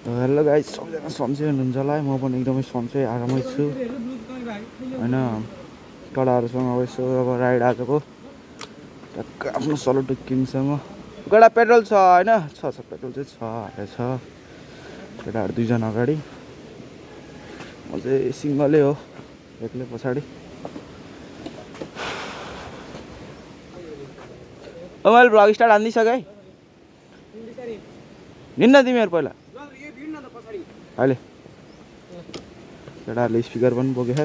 Hello guys, सबैजना सन्चै हुनुहुन्छ होला है। म पनि एकदमै सन्चै आरामै छु हैन। कडाहरूसँग अब यसो अब राइड आएको टक्क आफ्नो सलो टेकिङसँग। गडा पेट्रोल छ हैन? छ पेट्रोल चाहिँ छ, हाले छ। केटाहरू दुईजना अगाडि, म चाहिँ सिङ्गलै हो, एक्लै पछाडि। मैले भ्लग स्टार्ट हानिदिइसकेँ है। हिँड्न तिमीहरू पहिला अहिले। केटाहरूले स्पिकर पनि बोकेछ।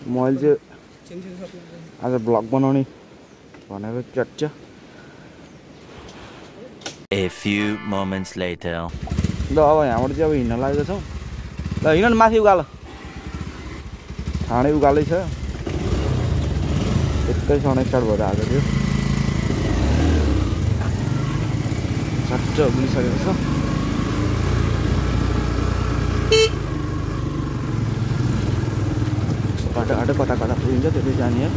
मैले चाहिँ आज भ्लग बनाउने भनेको chat. A few moments later. ल अब यहाँबाट चाहिँ अब हिँड्न लागेको छौँ। ल हिँड्न माथि उकालो, ठाडै उकालै छ। एकैसँग स्टार्ट भएर आएको थियो, चट्ट उक्लिसकेको छ। बाटो कता कता पुगिन्छ त्यो चाहिँ जाने है।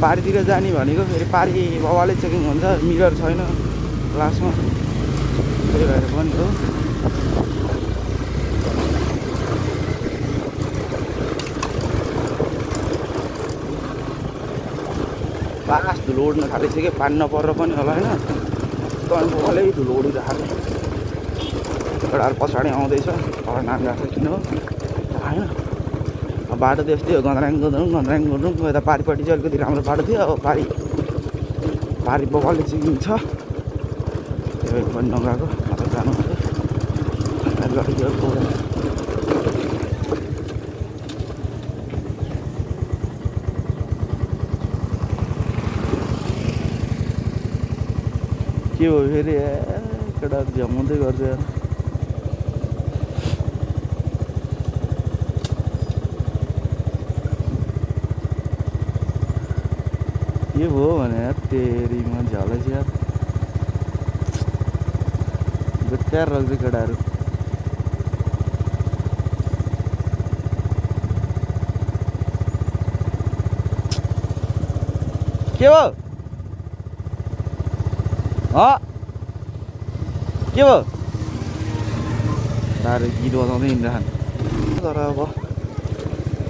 पारीतिर जाने भनेको फेरि पारी बाबाले चेकिङ हुन्छ, मिरर छैन क्लासमा, त्यही भएर पनि हो। लास्ट धुलो उड्न थालिसक्यो, पानी नपरेर पनि होला होइन। तपाईँ बाबाले धुलो उडिरहेको केटाहरू पछाडि आउँदैछ, घर नाङ्गा छ किन हो होइन। बाटो त यस्तै हो, गन्द्राङ गन्द्राङ यता पारिपट्टि चाहिँ अलिकति राम्रो बाटो थियो। अब पारी बबालले चिकिङ छ, त्यो पनि नगएको मतलब जानु के हो फेरि केटाहरू झ्यामाउँदै गर्छ यार। के भयो भने यार तेरीमा झलै छ यार, बेकार लाग्छ केटाहरू। के भयो के भयो तारो गीत बजाउँदै हिँडिरहनु। तर अब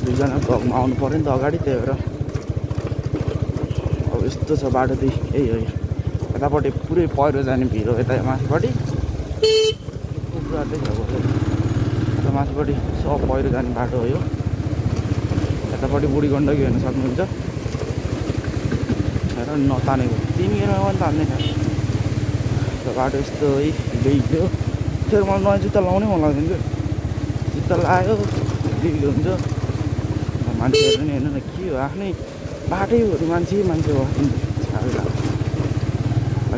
दुईजना भ्लगमा आउनु पऱ्यो नि त अगाडि, त्यही भएर यस्तो छ बाटो चाहिँ यही हो। यतापट्टि पुरै पहिरो जाने भिड हो, यता माथिपट्टि यता माथिपट्टि सब पहिरो जाने बाटो हो यो। यतापट्टि बुढी गण्डकी हेर्न सक्नुहुन्छ, हेर नतानेको तिमीहरूमा पनि तान्दैन। बाटो यस्तो है भिडियो। फेरि मलाई नयाँ जुत्ता लाउनै मन लाग्दैन क्या, जुत्ता लगायो ढिलो हुन्छ। मान्छेहरू पनि हेर्नु न के हो, आफ्नै बाटैभरि मान्छे हो।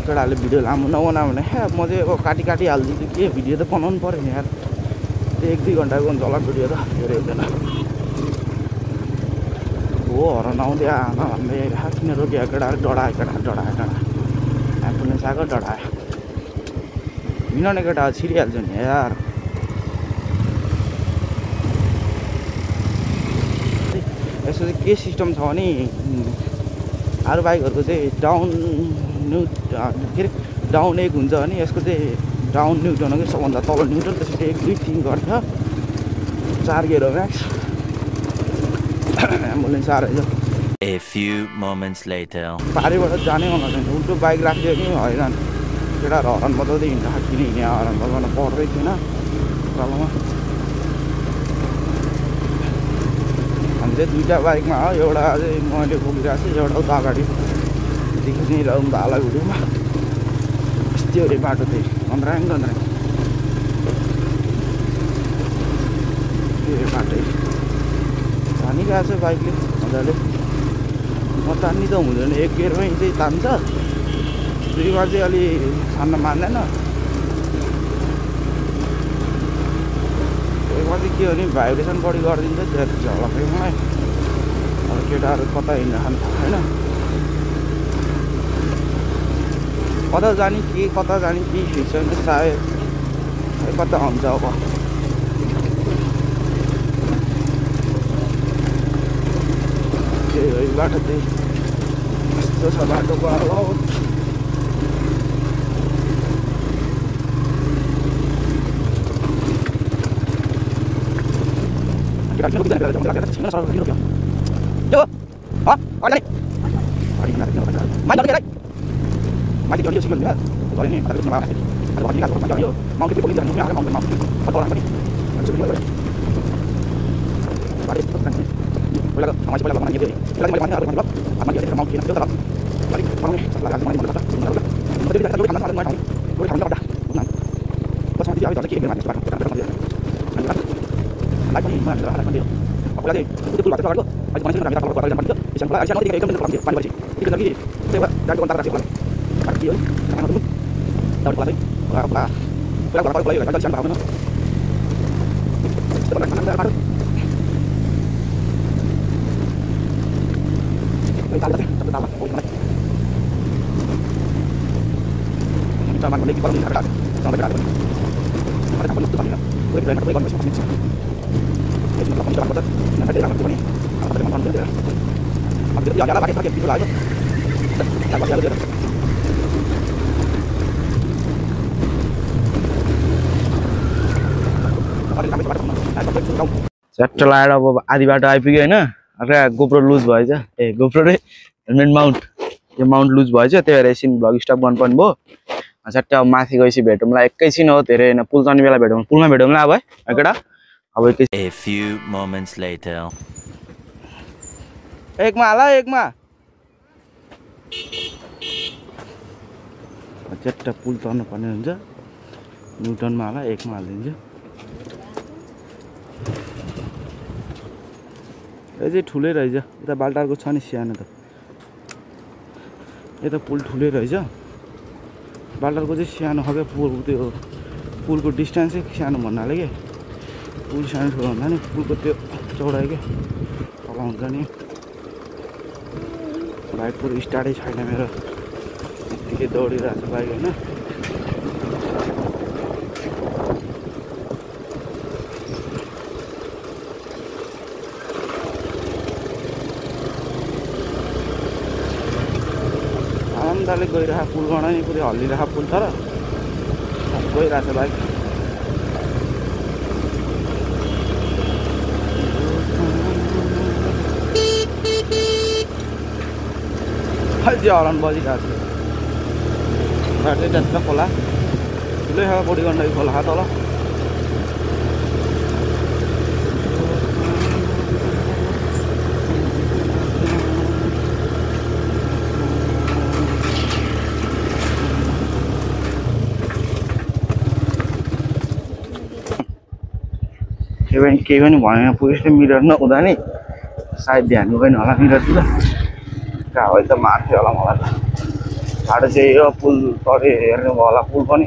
केटाहरूले भिडियो लामो नबनायो भने म चाहिँ अब काटी हालिदिन्छु। के भिडियो त बनाउनु पऱ्यो नि यार, त्यो 1-2 घन्टाको हुन्छ होला भिडियो त, धेरै हुँदैन हो। हराउन आउँदै आमा भन्दै किन रोक्यो केटाहरू, डढायो एम्बुलेन्स आएको डढायो। हिँड्ने केटाहरू छिरिहाल्छ नि यार। यसो चाहिँ के सिस्टम छ भने अरू बाइकहरूको चाहिँ डाउन एक हुन्छ भने यसको चाहिँ डाउन न्युट्रन सबभन्दा तल न्युट्रन, त्यसपछि 1-2-3 गर्छ, 4 गियर हो म्याक्स। एम्बुलेन्स आएर A few moments later. पारीबाट जानै मन लाग्दैन, उल्टो बाइक राखिदियो कि हैरान। केटाहरू हरन बजाउँदै हिँड्दा किन हिँड्ने, हरन बजाउन पर्दै थिएन तलमा। हामी चाहिँ 2टा बाइकमा हो, एउटा चाहिँ मैले बोकिरहेको छु, एउटा उता अगाडि देखि रहौँ ताला भिडियोमा। यस्तै हो रे बाटो चाहिँ, गन्द्राङ त्यो बाटै तानिरहेको छ बाइकले मजाले। म तान्नी त हुँदैन, 1 गियरमै चाहिँ तान्छ। 2मा चाहिँ अलि छान्न मान्दैन। 1मा चाहिँ के हो भने भाइब्रेसन बढी गरिदिन्छ, त्यो झलकै मलाई। अब केटाहरू कता हिँड्न खान्छ होइन, कता जाने के फिक्स छैन सायद, कता हुन्छ अब। त्यही हो बाटो चाहिँ यस्तो छ बाटोको हालत। च्याट्ट लाएर अब आधी बाटो आइपुग्यो होइन। गोप्रो लुज भएछ, गोप्रो रे हेलमेट माउन्ट, यो माउन्ट लुज भएछ, त्यही भएर एकछिन भ्लग स्टप गर्नुपर्ने भयो। च्याट्ट अब माथि गएपछि भेटौँला, एकैछिन हो, धेरै होइन, पुल चढ्ने बेला भेटौँ, पुलमा भेटौँला अब है केटा। अब A few moments later. 1मा हाल, 1मा च्याट्ट पुल चढ्नु पर्ने हुन्छ, न्युटनमा हाल, 1मा हालिदिन्छु। यो चाहिँ ठुलै रहेछ, यता बाल्टारको छ नि सानो त, यता पुल ठुलै रहेछ, बाल्टारको चाहिँ सानो हो क्या पुल। त्यो पुलको डिस्टेन्स चाहिँ सानो भन्नाले के, पुल सानो ठुलो भन्दा नि पुलको त्यो चौडाइ क्या तल हुन्छ नि। बाइक पुरो स्टार्टै छैन मेरो, यत्तिकै दौडिरहेको छ बाइक होइन। आनन्दले गइरहेको पुलबाट नि पुरै हल्लिरहेको पुल छ र गइरहेको छ बाइक। अझै हरन बजिरहेको छ, बाटै जान्छ खोला, ठुलै खालको बोडी गण्डकी खोला तल। केही पनि भनेन, पुलिसले मिरर नहुँदा नि सायद ध्यान गएन होला मिररतिर, कहाँ त मार्थ्यो होला मलाई त। बाटो चाहिँ यो पुल तले हेर्नु भयो होला, पुल पनि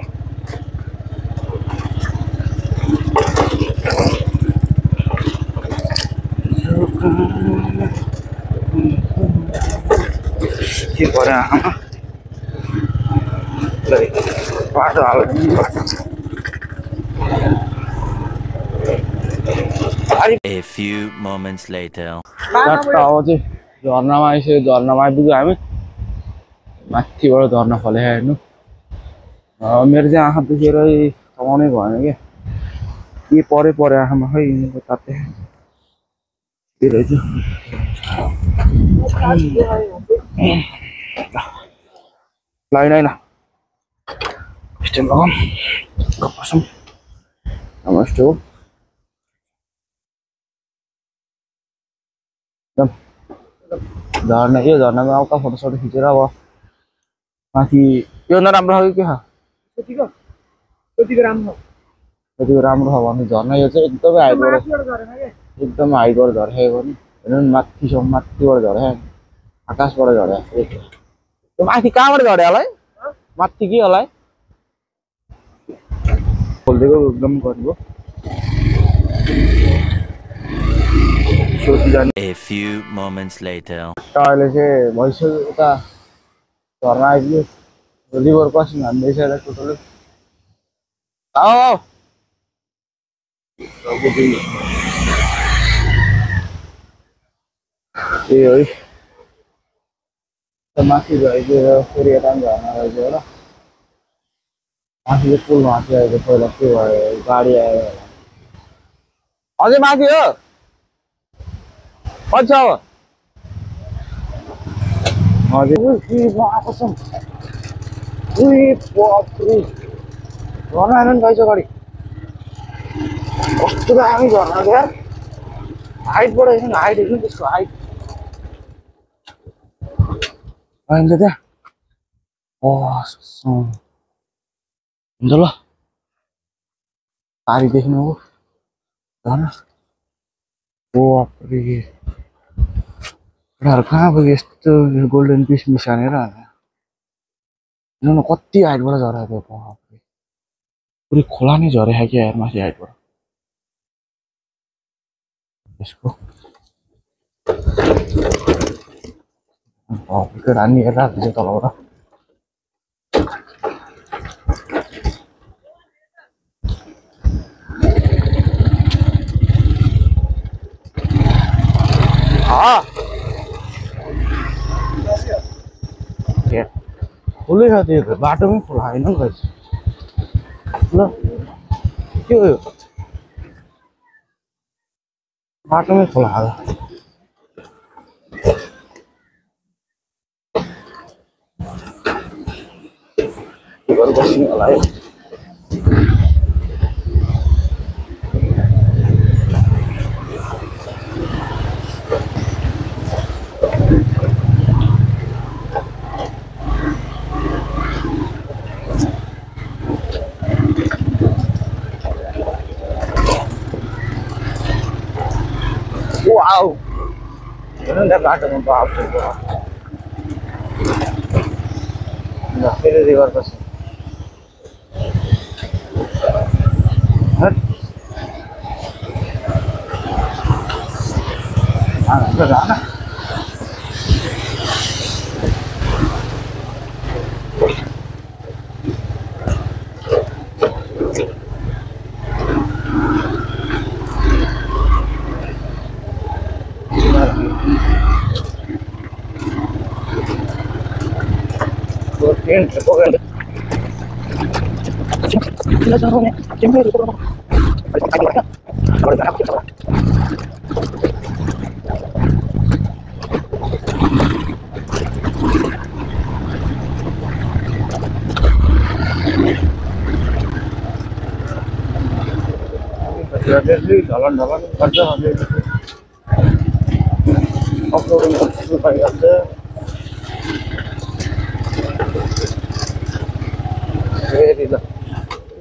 के गरे आमा बाटो हाल। A few moments later. झर्नामा आइसक्यो, झर्नामा आइपुग्यो हामी, माथिबाट झर्ना खोले हेर्नु। मेरो चाहिँ आँखा दुखेरै थमाउनै भएन क्या, के परे आँखामा खै यिनीको ताते के रहेछ। लाइन होइन स्ट्यान्ड लगाऊँ, बसौँ, नमस्ते हो। झर्ना, यो झर्नामा आउँदा फोटोसोटो खिचेर अब माथि। यो नराम्रो हो कि के छ, कतिको राम्रो छ भने झर्ना। यो चाहिँ एकदमै हाइटबाट झरेको नि, हेर्नु नि माथिबाट झरे, आकाशबाट झरे। त्यो माथि कहाँबाट झरे होला है, माथि के होला है खोलिदिएको एकदम गर्नु A few moments later. अहिले चाहिँ भइसक्यो उता घरमा आइपुग्यो रिभर क्रसिङ हान्दैछ यता टोटलै आओ ए है माथि भइदिएर फेरि यता पनि झर्ना रहेछ होला माथि पुल माथि आएको पहिला के भयो गाडी आयो अझै माथि हो कति छ हजुर आएको छ झर्ना आएन नि रहेछ गाडी कस्तो दामी झर्ना यार हाइटबाट हेर्नु हाइट हेर्नु त्यसको हाइट अहिले त्यहाँ हुन्छ ल पारी देख्नु हो झन् केटाहरू कहाँ पुग्यो यस्तो गोल्डन पिस मिसानेर हेर्नु कति हाइटबाट झरेको पुरै खोला नै झरेको क्या यार माथि हाइटबाट यसको केटा नि हेरेर हुन्छ तलबाट खुलै छ त्यो बाटोमै खोला होइन नि रहेछ ल के हो बाटोमै खोला हाल्दा के गरेर बस्ने होला है Wow, ini udah gak ada untuk apa itu. Nggak, ini di luar pasti. Sederhana. Jalan-jalan kerja aja uploading supaya ada tidak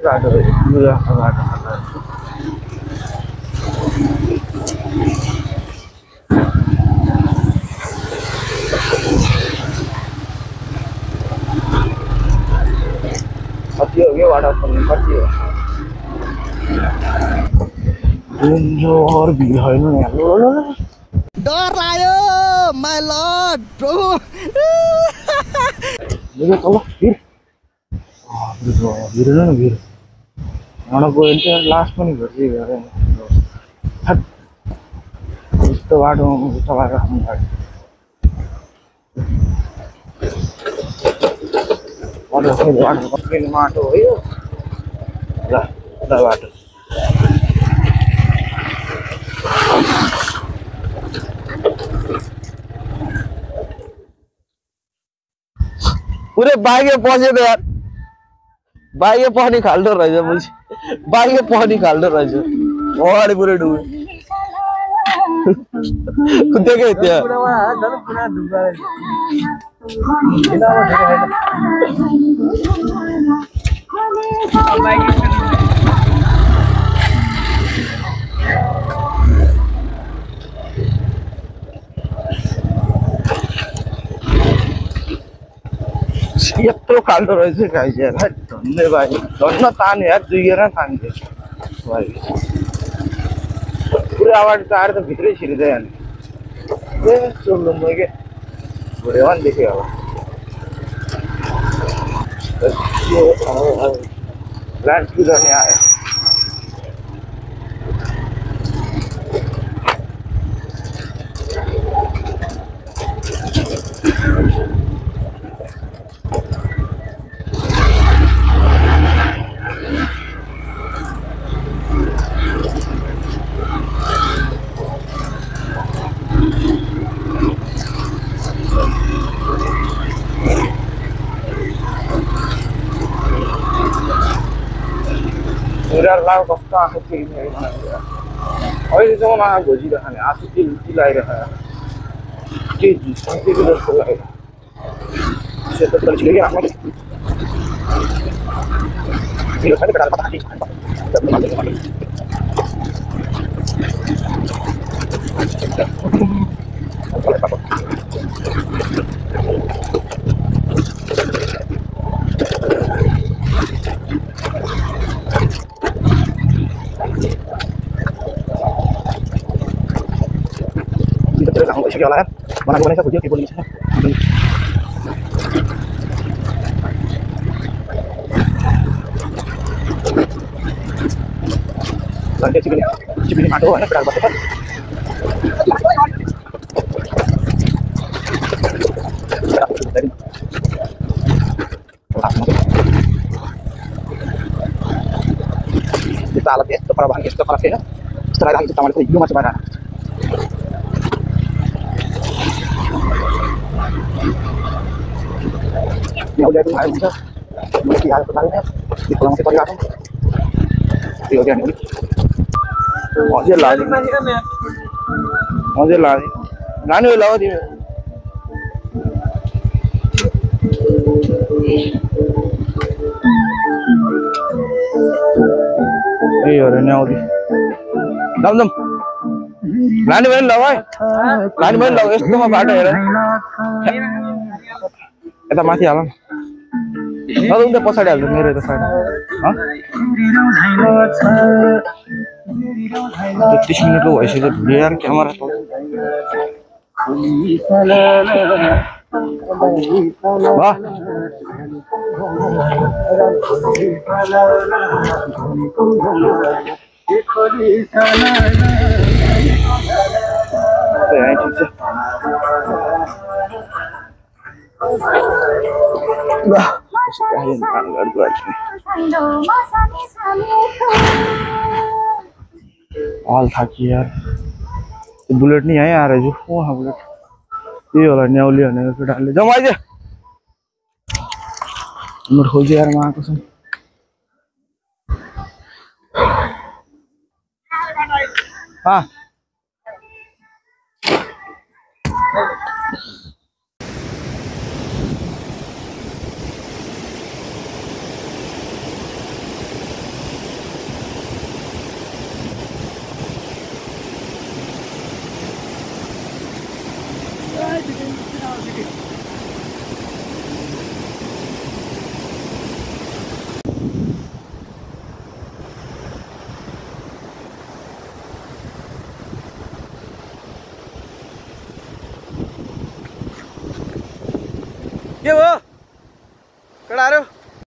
ada ya ada pasti ya ada pasti ya Enjoy behind me. डर लाग्यो my lord प्रभु Ini kalau bir, bir ना bir. mana gua ini last pun berarti ya. Itu waduh bisa lah enggak. Waduh ini matu yo. Lah, udah waduh. पूरे bike पहुंचे तो यार bike पानी खाल्दो रहेछ मुझे बाइक पानी खाल्दो रहेछ अगाडि पुरै डुब्यो देखे त्यहाँ Siap. यत्रो खाल्डो रहेछ गाइस यार धन्य भाइ धन्न ताने यार दुईजना तान्थे भाइ पुरै अगाडि त आएर त भित्रै छिरिँदै अनि ए चोल्नु म के भुड्यो भने देख्यो अब ल्यान्ड गर्ने आयो मेरा लाभ कस्तो आँखा थियो अहिलेसम्म आँखा घोजिरहेको नि आँसु चिलाइरहेको केही झुस्किएको जस्तो लाग्यो सेतो छिटो के राम्रो Sige lah, mana gue nanya kerja kebun ini. Lanjut sini aduh, ini benar banget. Kita alat ya, kepala bahan kita kepala ya. Setelah itu tamat itu masih banyak. Ya udah itu aja mesti harus kembalinya di pulang masih pergi apa iya kan ini mau dia lagi nani lawa di iya orang Audi dam nani main lawa itu mah ada ya kita masih alam kalau udah pasti ada mirip itu sana ah 30 menit lo ऐसे तो Bihar camera तो वाह all था कि यार bullet नहीं आया आ रहा जो वो हाँ बुलेट ये वाला न्याउली आने का डाल ले जाओ आइए उम्र हो गया यार माँ कसम हाँ